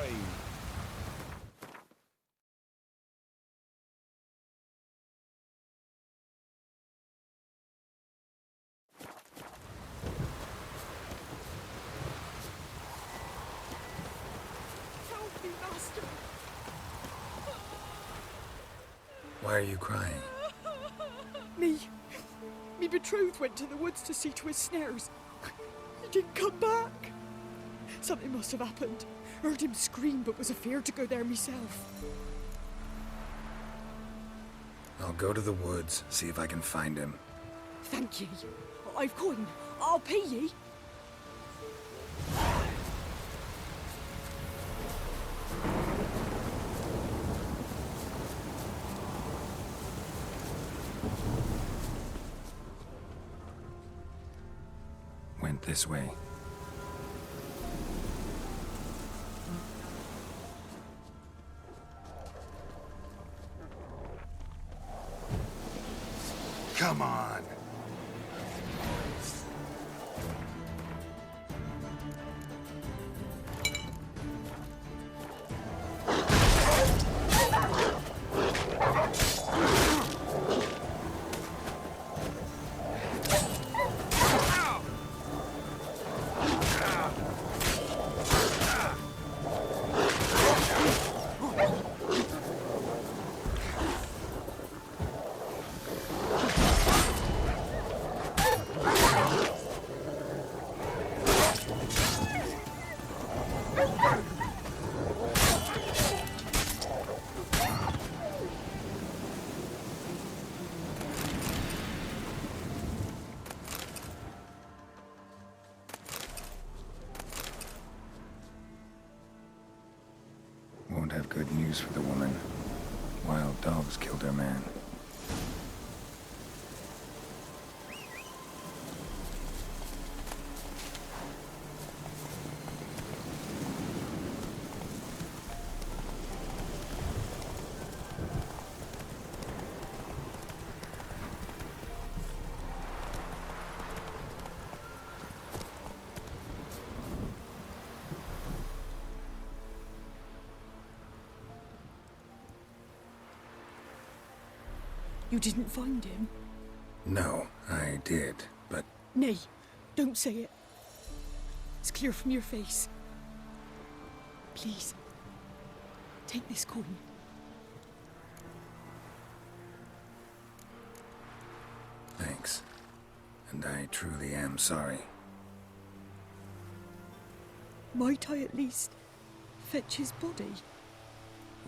crying. Help me, Master. Why are you crying? Me betrothed went to the woods to see to his snares. He didn't come back. Something must have happened. Heard him scream, but was afeard to go there myself. I'll go to the woods, see if I can find him. Thank ye. I've coin. I'll pay ye. Went this way. Come on! Won't have good news for the woman. Wild dogs killed her man. You didn't find him? No, I did, but Nay, don't say it. It's clear from your face. Please, take this coin. thanks. And I truly am sorry. Might I at least fetch his body?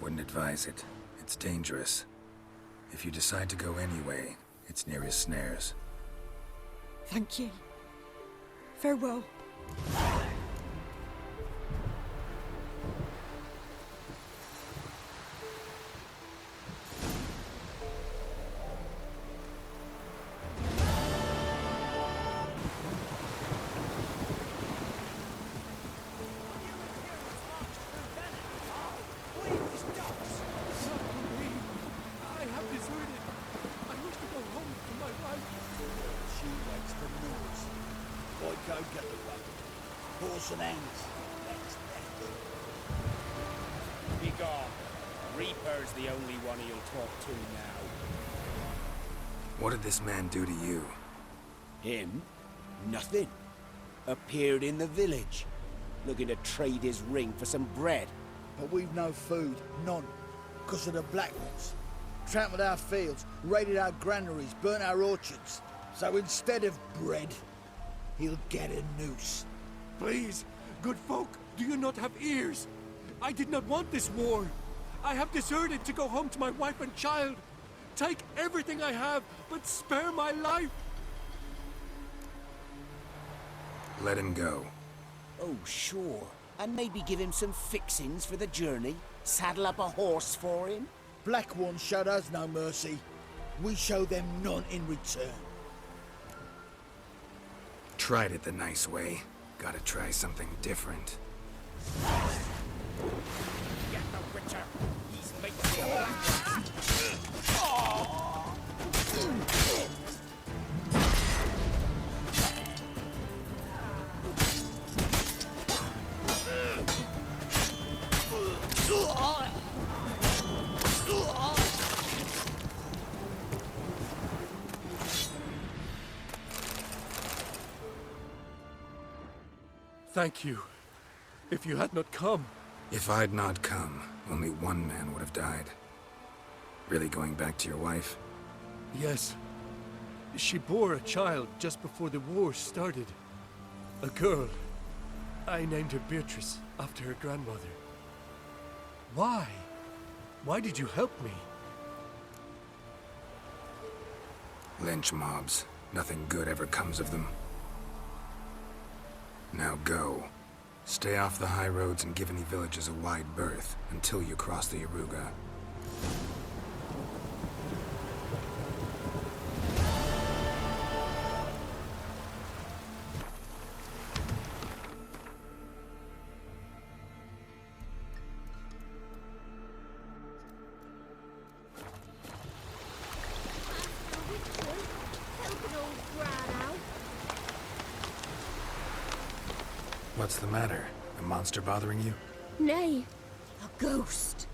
Wouldn't advise it. It's dangerous. If you decide to go anyway, it's near his snares. Thank ye. Farewell. Be gone. Reaper's the only one he'll talk to now. What did this man do to you? Him? Nothing. Appeared in the village, looking to trade his ring for some bread. But we've no food, none, because of the Black Ones. Trampled our fields, raided our granaries, burnt our orchards. So instead of bread, he'll get a noose. Please, good folk, do you not have ears? I did not want this war. I have deserted to go home to my wife and child. Take everything I have, but spare my life. Let him go. Oh, sure. And maybe give him some fixings for the journey. Saddle up a horse for him. Black Ones showed us no mercy. We show them none in return. Tried it the nice way. Gotta try something different. Get the Witcher. He's making Thank you. If you had not come... If I'd not come, only one man would have died. Really going back to your wife? Yes. She bore a child just before the war started. A girl. I named her Beatrice, after her grandmother. Why? Why did you help me? Lynch mobs. Nothing good ever comes of them. Now go. Stay off the high roads and give any villages a wide berth until you cross the Yaruga. What's the matter? A monster bothering you? Nay, a ghost.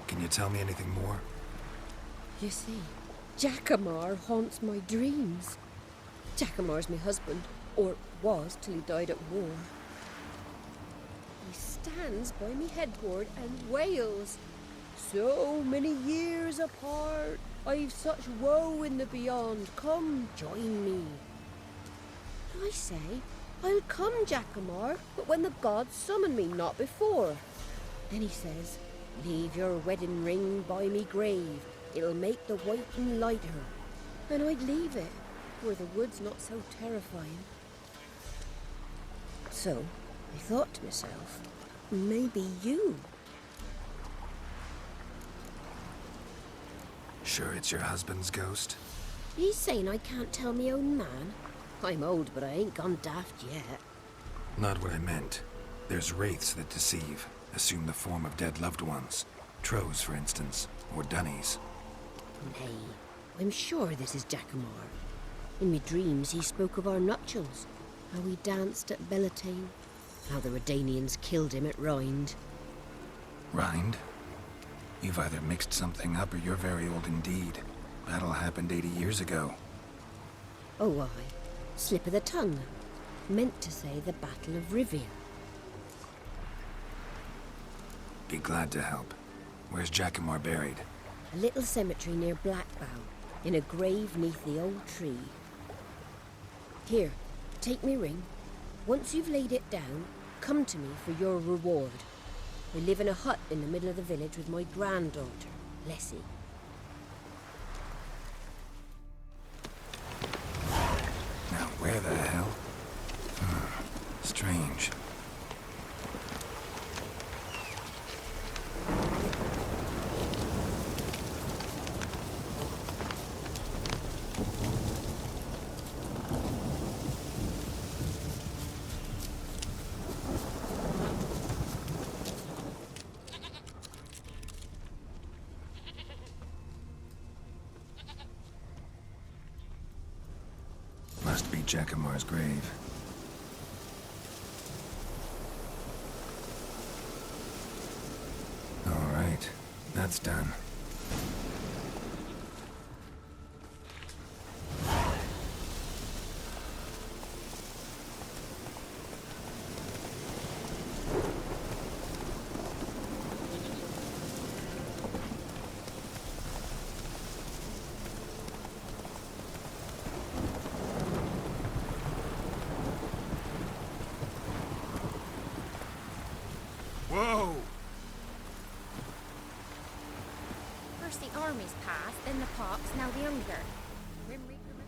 Can you tell me anything more? You see, Jackamar haunts my dreams. Jackamar's my husband, or was till he died at war. He stands by me headboard and wails. So many years apart, I've such woe in the beyond. Come, join me. I say, I'll come, Jackamar, but when the gods summon me, not before. Then he says, leave your wedding ring by me grave. It'll make the waiting lighter. And I'd leave it, where the wood's not so terrifying. So, I thought to myself, maybe you. Sure it's your husband's ghost? He's saying I can't tell me own man. I'm old, but I ain't gone daft yet. Not what I meant. There's wraiths that deceive, assume the form of dead loved ones. Trows, for instance, or dunnies. Nay, I'm sure this is Jackamar. In my dreams he spoke of our nuptials, how we danced at Bellatane, how the Redanians killed him at Rind. Rind? You've either mixed something up or you're very old indeed. Battle happened 80 years ago. Oh, aye. Slip of the tongue. Meant to say the Battle of Rivia. Be glad to help. Where's Jackamar buried? A little cemetery near Blackbow, in a grave neath the old tree. Here, take me ring. Once you've laid it down, come to me for your reward. I live in a hut in the middle of the village with my granddaughter, Lessie. Now, where the hell? Strange. Must be Jackamar's grave. All right, that's done. Whoa! First the armies passed, then the pox, now the hunger.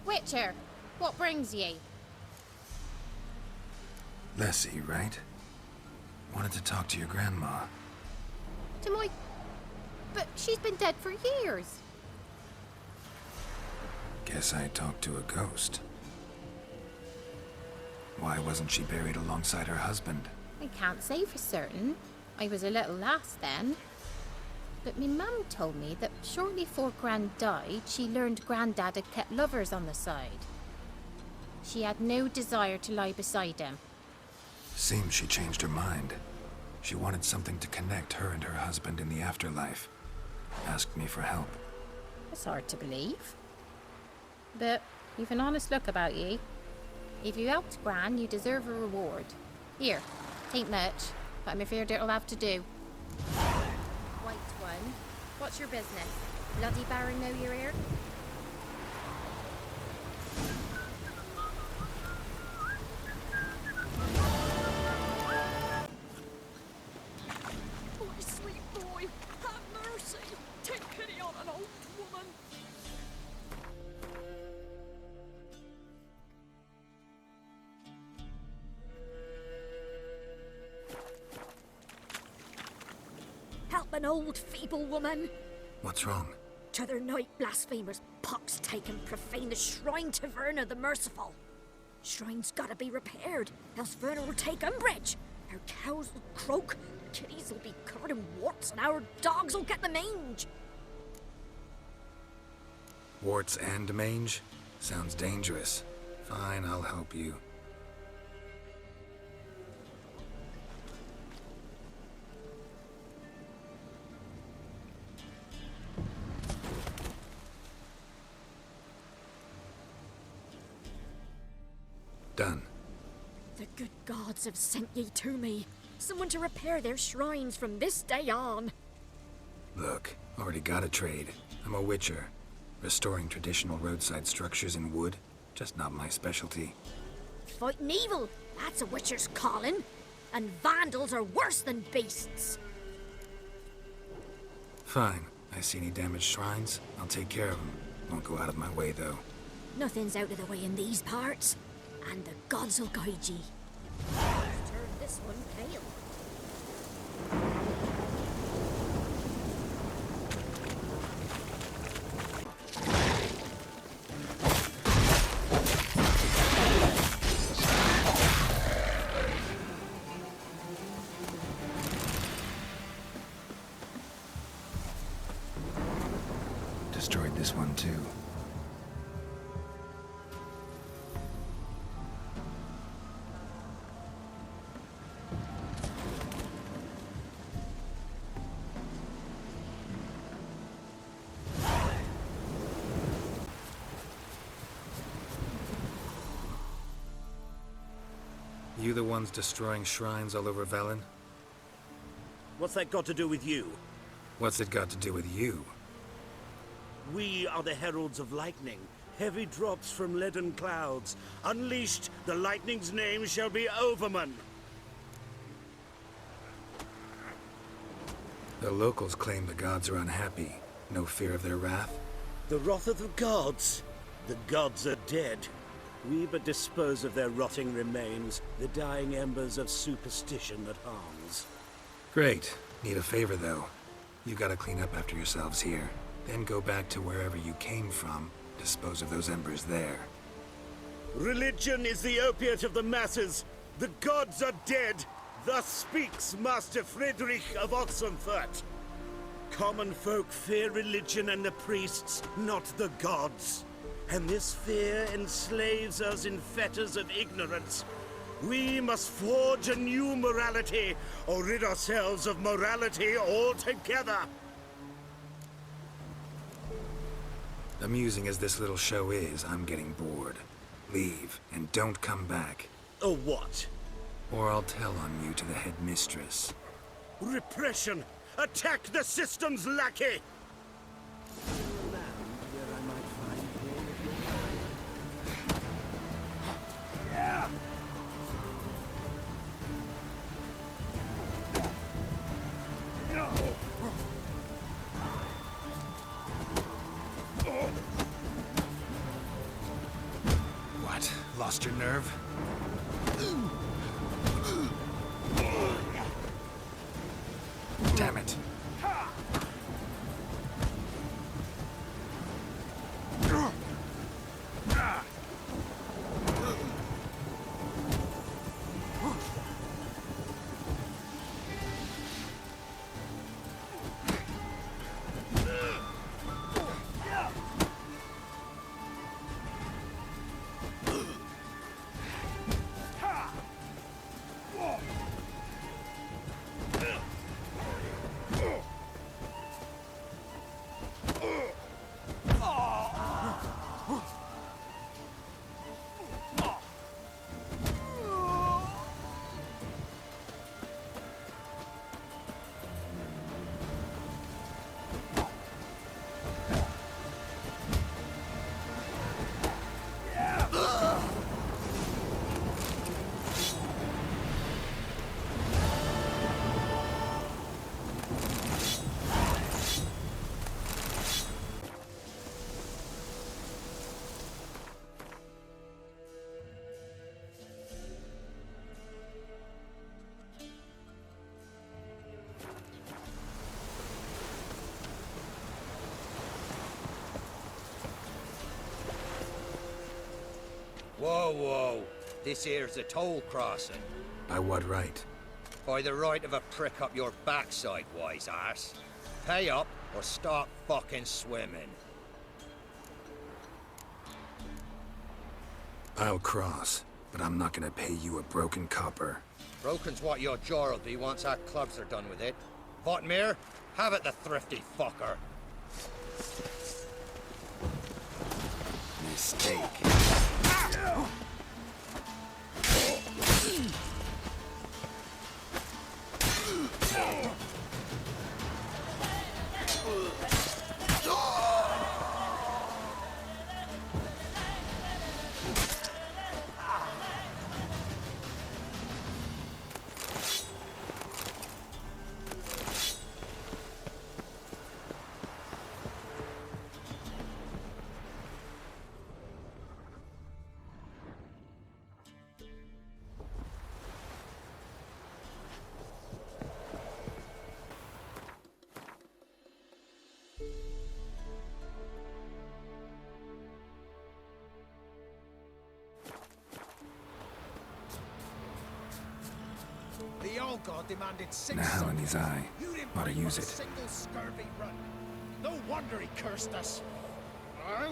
Witcher, what brings ye? Lessie, right? Wanted to talk to your grandma. To my... But she's been dead for years. Guess I talked to a ghost. Why wasn't she buried alongside her husband? I can't say for certain. I was a little lass then. But me mum told me that shortly before Gran died, she learned Grandad had kept lovers on the side. She had no desire to lie beside him. Seems she changed her mind. She wanted something to connect her and her husband in the afterlife. Asked me for help. It's hard to believe. But you've an honest look about ye. If you helped Gran, you deserve a reward. Here, tain't much, but I'm afraid it'll have to do. White one, what's your business? Bloody Baron know you're here? My sweet boy, have mercy. Take pity on an old woman. Help an old feeble woman. What's wrong? T'other night blasphemers pox take and profane the shrine to Verna the Merciful. Shrine's gotta be repaired, else Verna will take umbrage. Our cows will croak, kitties will be covered in warts, and our dogs will get the mange. Warts and mange? Sounds dangerous. Fine, I'll help you. Done. The good gods have sent ye to me. Someone to repair their shrines from this day on. Look, already got a trade. I'm a witcher. Restoring traditional roadside structures in wood, just not my specialty. Fighting evil, that's a witcher's calling. And vandals are worse than beasts. Fine. I see any damaged shrines, I'll take care of them. Won't go out of my way, though. Nothing's out of the way in these parts. And the gods will guide ye. Turn this one pale. Destroyed this one, too. You the ones destroying shrines all over Velen? What's that got to do with you? What's it got to do with you? We are the heralds of lightning. Heavy drops from leaden clouds. Unleashed, the lightning's name shall be Overman. The locals claim the gods are unhappy. No fear of their wrath? The wrath of the gods? The gods are dead. We but dispose of their rotting remains, the dying embers of superstition that harms. Great. Need a favor, though. You gotta clean up after yourselves here. Then go back to wherever you came from. Dispose of those embers there. Religion is the opiate of the masses. The gods are dead. Thus speaks Master Friedrich of Oxenfurt. Common folk fear religion and the priests, not the gods. And this fear enslaves us in fetters of ignorance. We must forge a new morality, or rid ourselves of morality altogether. Amusing as this little show is, I'm getting bored. Leave, and don't come back. Or what? Or I'll tell on you to the headmistress. Repression! Attack the system's lackey! What? Lost your nerve? Damn it. This here's a toll crossing. By what right? By the right of a prick up your backside, wise ass. Pay up or start fucking swimming. I'll cross, but I'm not gonna pay you a broken copper. Broken's what your jaw'll be once our clubs are done with it. Votmir, have it, the thrifty fucker. Mistake. The old god demanded 6 Now in his eye. You didn't Ought to bring use on a it. single scurvy run. No wonder he cursed us.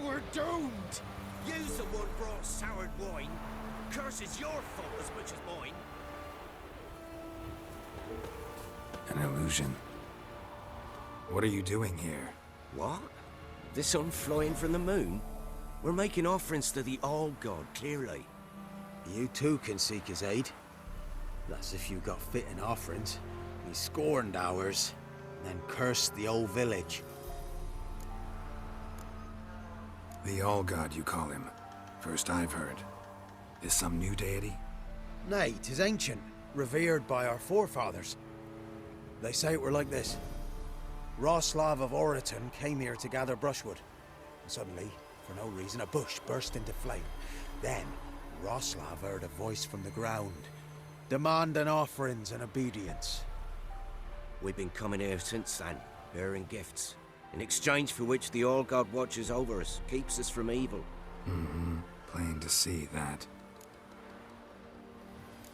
We're doomed. You's the one brought soured wine. Curse is your fault as much as mine. An illusion. What are you doing here? What? The sun flying from the moon? We're making offerings to the All-God, clearly. You too can seek his aid. That's if you got fitting offerings. He scorned ours, then cursed the old village. The All-God, you call him. First I've heard. Is some new deity? Nay, 'tis ancient, revered by our forefathers. They say it were like this. Roslav of Oriton came here to gather brushwood. And suddenly, for no reason, a bush burst into flame. Then, Roslav heard a voice from the ground, demanding offerings and obedience. We've been coming here since then, bearing gifts, in exchange for which the All-God watches over us, keeps us from evil. Mm-hmm. Plain to see that.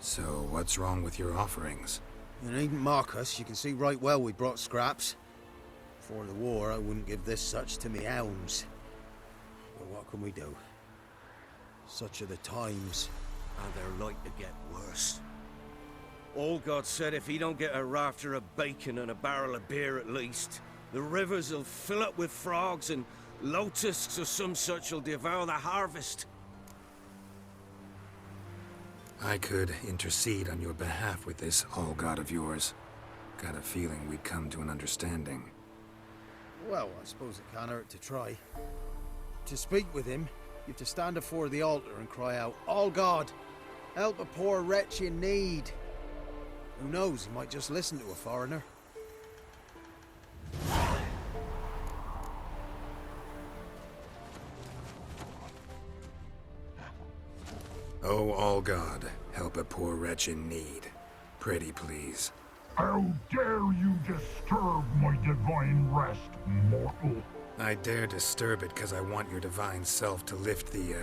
So, what's wrong with your offerings? You needn't mock us. You can see right well we brought scraps. Before the war, I wouldn't give this such to me hounds. But what can we do? Such are the times. And they're like to get worse. All-God said if he don't get a rafter of bacon and a barrel of beer at least, the rivers will fill up with frogs and locusts or some such will devour the harvest. I could intercede on your behalf with this All-God of yours. Got a feeling we'd come to an understanding. Well, I suppose it can't hurt to try. To speak with him, you have to stand before the altar and cry out, "All God, help a poor wretch in need." Who knows, he might just listen to a foreigner. Oh, All-God, help a poor wretch in need. Pretty please. How dare you disturb my divine rest, mortal? I dare disturb it because I want your divine self to lift the,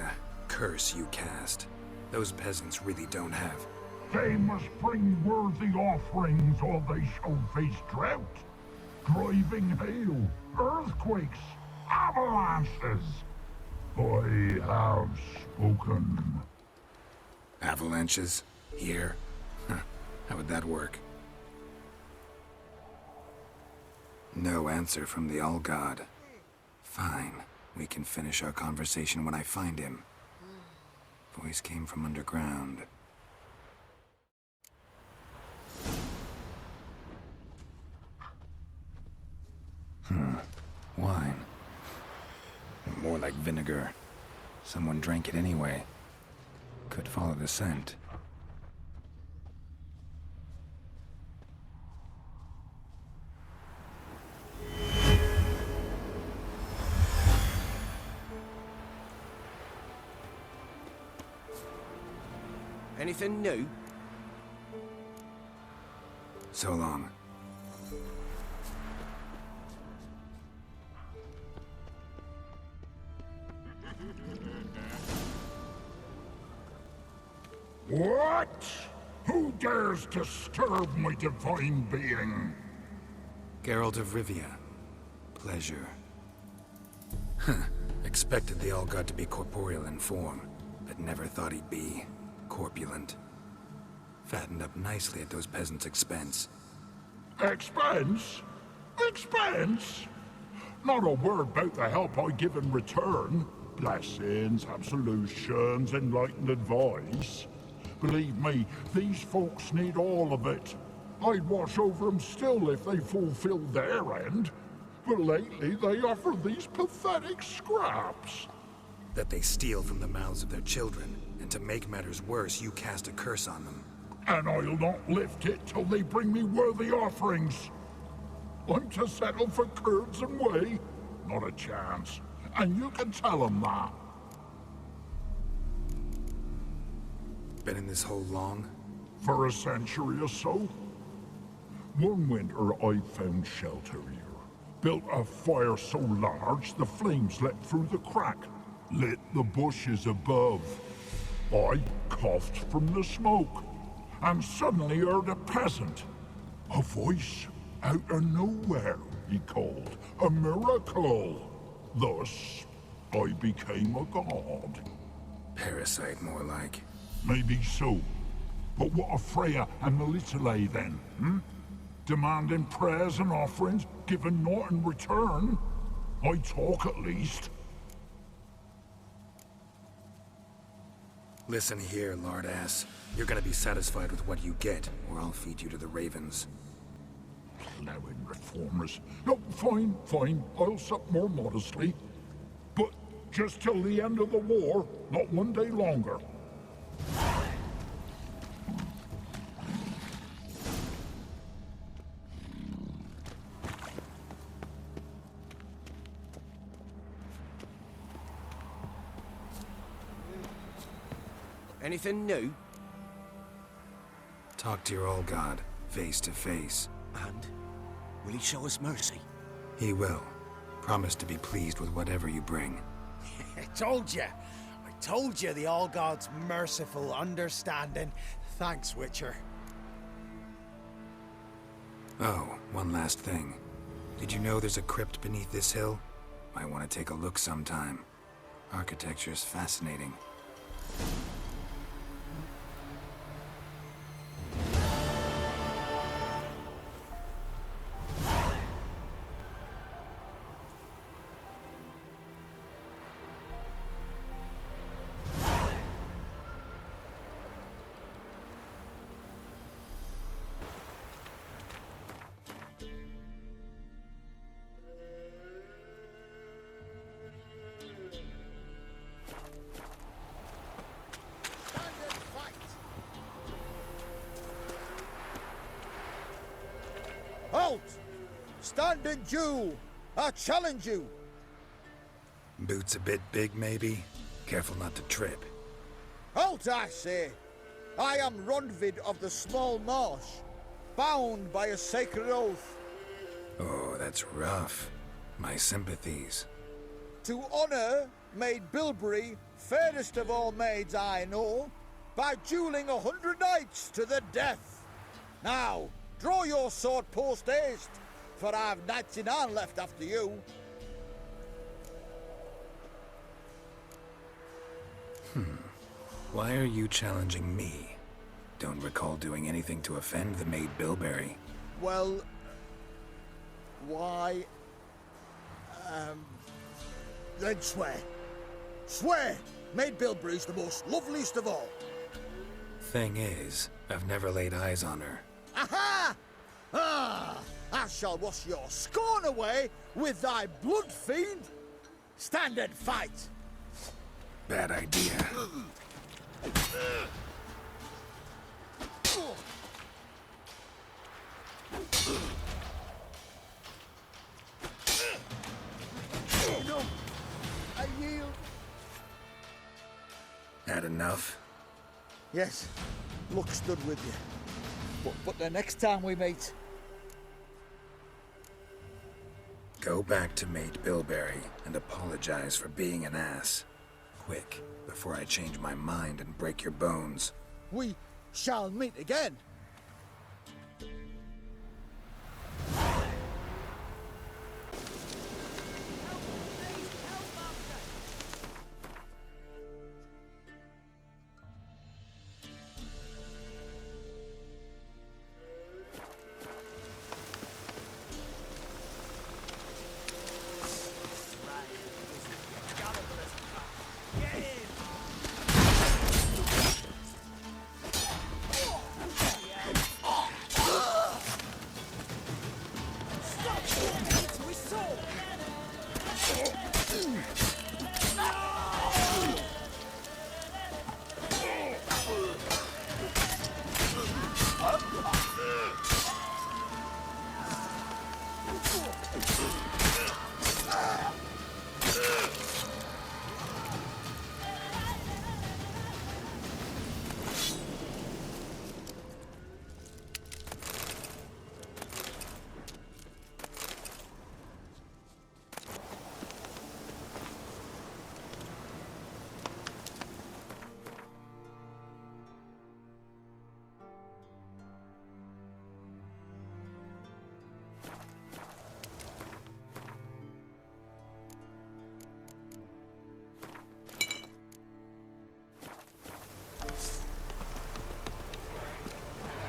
curse you cast. Those peasants really don't have. They must bring worthy offerings or they shall face drought, driving hail, earthquakes, avalanches. I have spoken. Avalanches? Here? Huh. How would that work? No answer from the All-God. Fine. We can finish our conversation when I find him. Voice came from underground. Wine. More like vinegar. Someone drank it anyway. Could follow the scent. Anything new? So long. dares disturb my divine being? Geralt of Rivia. Pleasure. Expected the All-God to be corporeal in form, but never thought he'd be corpulent. Fattened up nicely at those peasants' expense. Expense? Expense? Not a word about the help I give in return. Blessings, absolutions, enlightened advice. Believe me, these folks need all of it. I'd watch over them still if they fulfilled their end. But lately they offer these pathetic scraps. That they steal from the mouths of their children, and to make matters worse, you cast a curse on them. And I'll not lift it till they bring me worthy offerings. I'm to settle for curds and whey? Not a chance. And you can tell them that. Been in this hole long? For a century or so. One winter I found shelter here. Built a fire so large the flames leapt through the crack. Lit the bushes above. I coughed from the smoke. And suddenly heard a peasant. A voice out of nowhere, he called. A miracle. Thus, I became a god. Parasite, more like. Maybe so. But what of Freya and the Little then, Demanding prayers and offerings, given naught in return? I talk at least. Listen here, lard-ass. You're gonna be satisfied with what you get, or I'll feed you to the ravens. Plowing reformers. No, fine, fine. I'll sup more modestly. But just till the end of the war, not one day longer. Anything new? Talk to your All-God, face to face. And? Will he show us mercy? He will. Promise to be pleased with whatever you bring. I told you the All-God's merciful, understanding. Thanks, Witcher. Oh, one last thing. Did you know there's a crypt beneath this hill? Might want to take a look sometime. Architecture's fascinating. Halt! Stand and duel! I challenge you! Boots a bit big, maybe? Careful not to trip. Halt, I say! I am Ronvid of the Small Marsh, bound by a sacred oath. Oh, that's rough. My sympathies. To honor Maid Bilberry, fairest of all maids I know, by dueling 100 knights to the death. Now, draw your sword post haste, for I've 99 left after you. Why are you challenging me? Don't recall doing anything to offend the Maid Bilberry. Well, why... then swear. Swear! Maid Bilberry's the most loveliest of all. Thing is, I've never laid eyes on her. Aha! Ah! I shall wash your scorn away with thy blood, fiend! Stand and fight! Bad idea. No! I yield! Had enough? Yes, luck stood with you. But the next time we meet... Go back to Maid Bilberry and apologize for being an ass. Quick, before I change my mind and break your bones. We shall meet again.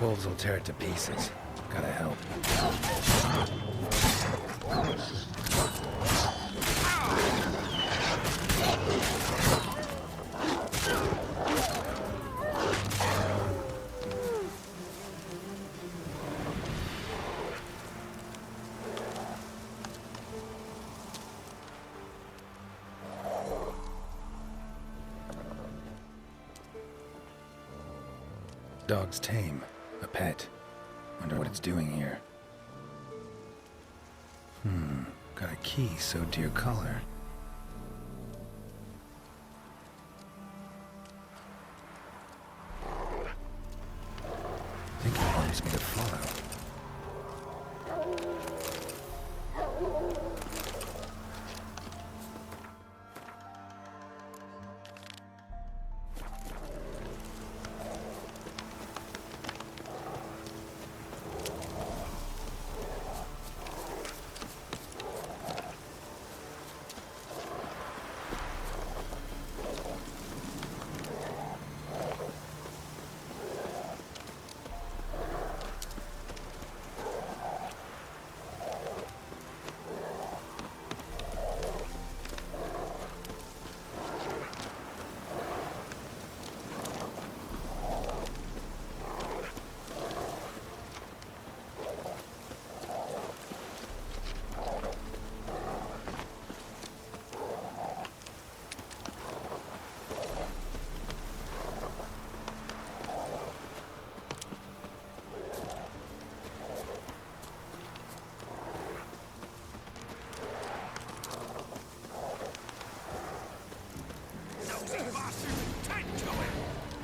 Wolves will tear it to pieces. Gotta help. Dog's tame. A pet. Wonder what it's doing here. Got a key sewed to your collar. I think it wants me to follow.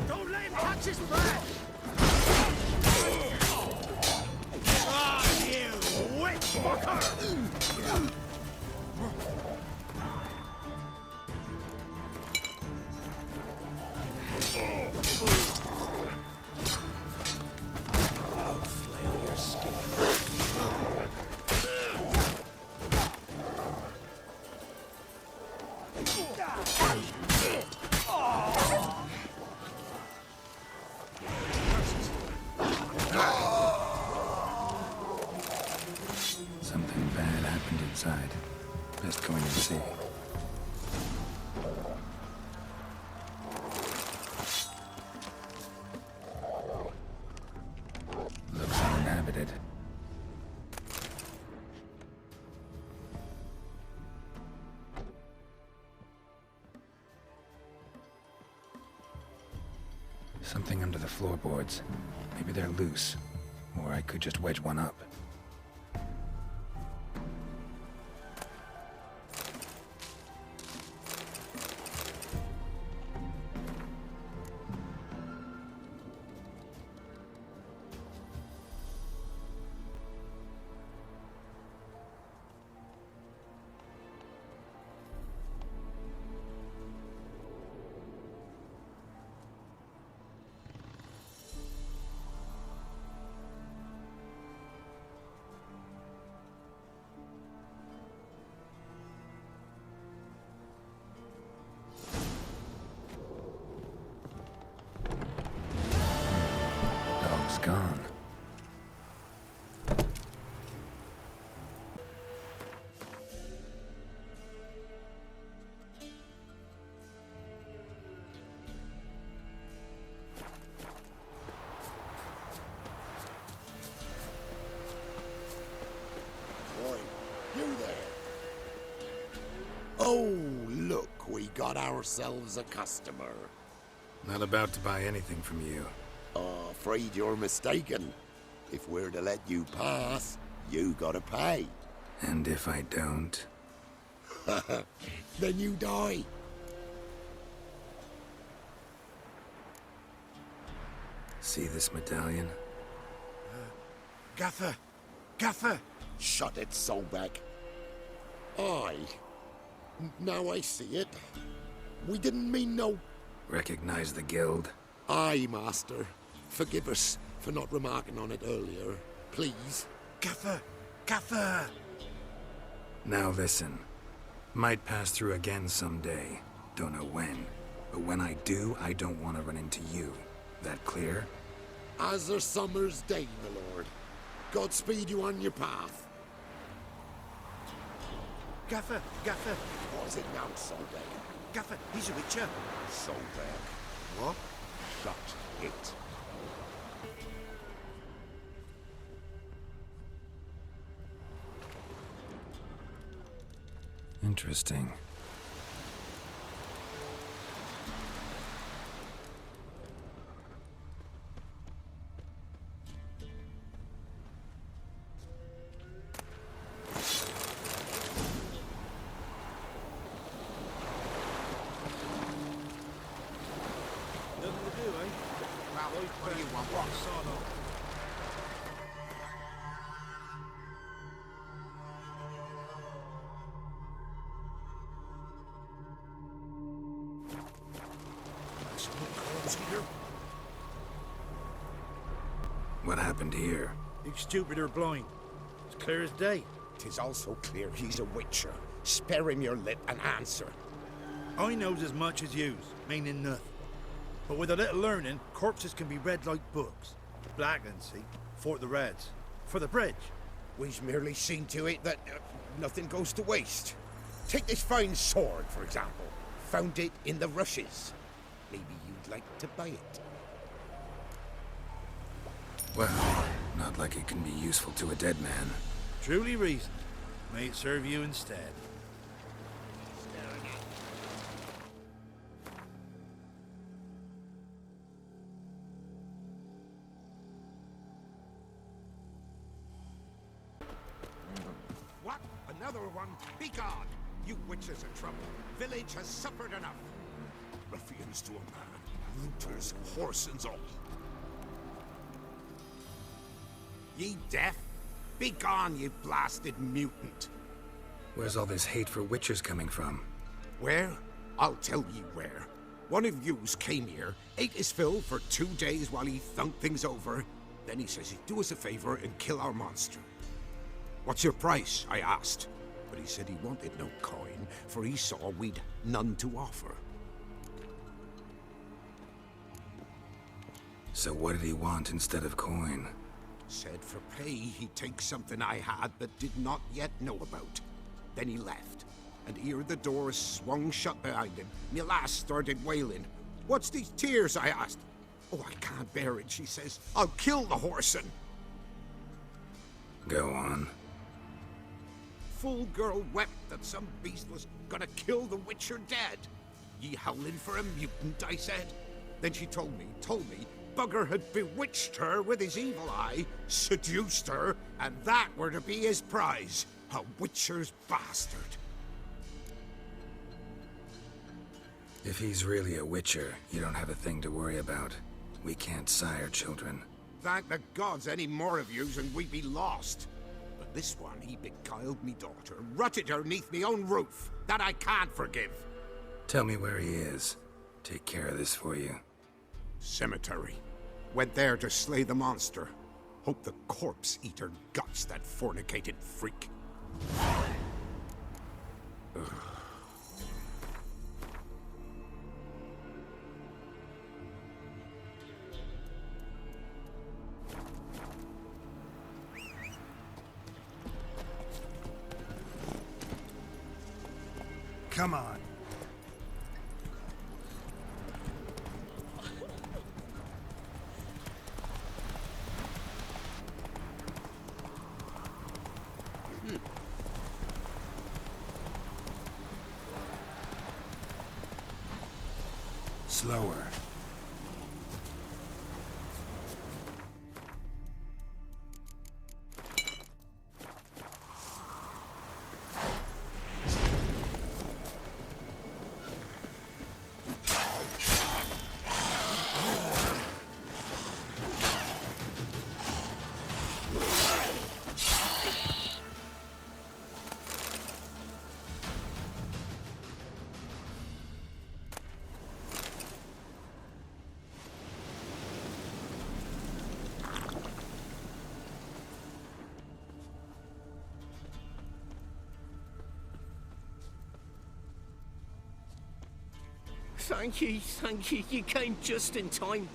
Don't let him touch his breath! Ah, you witch fucker! Something bad happened inside. Best go in and see. Looks uninhabited. Something under the floorboards. Maybe they're loose. Or I could just wedge one up. Gone. Boy, you there. Oh, look, we got ourselves a customer. Not about to buy anything from you. Afraid you're mistaken. If we're to let you pass, you gotta pay. And if I don't? Then you die. See this medallion? Gaffer! Gaffer! Shut it, Soulback. Aye. Now I see it. We didn't mean no... Recognize the guild? Aye, Master. Forgive us for not remarking on it earlier. Please. Gaffer! Gaffer! Now listen. Might pass through again someday. Don't know when. But when I do, I don't want to run into you. That clear? As a summer's day, my lord. Godspeed you on your path. Gaffer, Gaffer, What's it now, Solberg? Gaffer, he's a witcher. Solberg. What? Shut it. Interesting. What do you want? What? What happened here? He's stupid or blind. It's clear as day. 'Tis also clear he's a witcher. Spare him your lip and answer. I knows as much as yous, meaning nothing. But with a little learning, corpses can be read like books. Black and see, for the reds. For the bridge. We've merely seen to it that nothing goes to waste. Take this fine sword, for example. Found it in the rushes. Maybe you'd like to buy it. Well, not like it can be useful to a dead man. Truly reasoned. May it serve you instead. What? Another one? Be gone! You witches in trouble. Village has suffered enough. Ruffians to a man. Looters, horse and all. Ye deaf? Be gone, you blasted mutant. Where's all this hate for witchers coming from? Where? I'll tell ye where. One of yous came here, ate his fill for 2 days while he thunked things over. Then he says he'd do us a favor and kill our monster. What's your price? I asked. But he said he wanted no coin, for he saw we'd none to offer. So what did he want instead of coin? Said for pay he'd take something I had but did not yet know about. Then he left, and ere the door swung shut behind him, me lass started wailing. What's these tears? I asked. Oh, I can't bear it, she says. I'll kill the whoreson. Go on. Full girl wept that some beast was gonna kill the witcher dead. Ye howling for a mutant, I said. Then she told me, Bugger had bewitched her with his evil eye, seduced her, and that were to be his prize. A witcher's bastard. If he's really a witcher, you don't have a thing to worry about. We can't sire children. Thank the gods any more of yous and we'd be lost. But this one, he beguiled me daughter, rutted her neath me own roof. That I can't forgive. Tell me where he is. Take care of this for you. Cemetery. Went there to slay the monster. Hope the corpse eat her guts, that fornicated freak. Ugh. Come on. Slower. Thank you. You came just in time.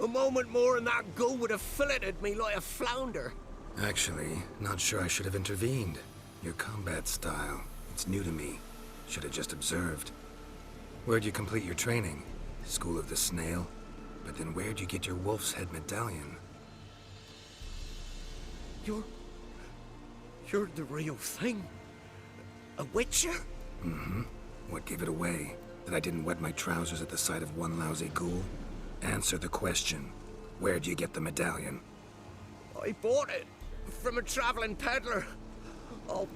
A moment more and that gull would have filleted me like a flounder. Actually, not sure I should have intervened. Your combat style, it's new to me. Should have just observed. Where'd you complete your training? School of the Snail? But then where'd you get your wolf's head medallion? You're the real thing. A Witcher? Mm-hmm. What gave it away? That I didn't wet my trousers at the sight of one lousy ghoul? Answer the question. Where'd you get the medallion? I bought it from a traveling peddler. Oh,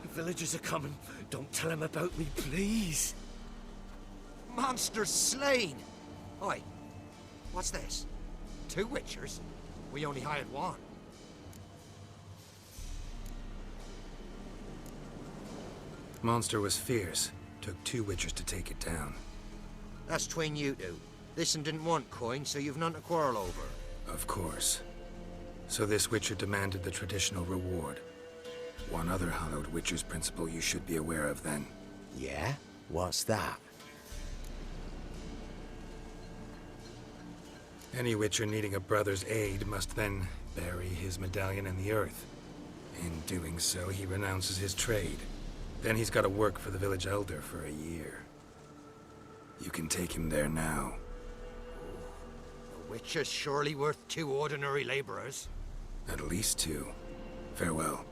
the villagers are coming. Don't tell them about me, please. Monsters slain! Oi, what's this? 2 Witchers? We only hired 1. Monster was fierce. Took 2 Witchers to take it down. That's tween you two. This one didn't want coin, so you've none to quarrel over. Of course. So this Witcher demanded the traditional reward. One other hallowed Witcher's principle you should be aware of then. Yeah? What's that? Any Witcher needing a brother's aid must then bury his medallion in the earth. In doing so, he renounces his trade. Then he's got to work for the village elder for a year. You can take him there now. The Witcher's surely worth 2 ordinary laborers. At least 2. Farewell.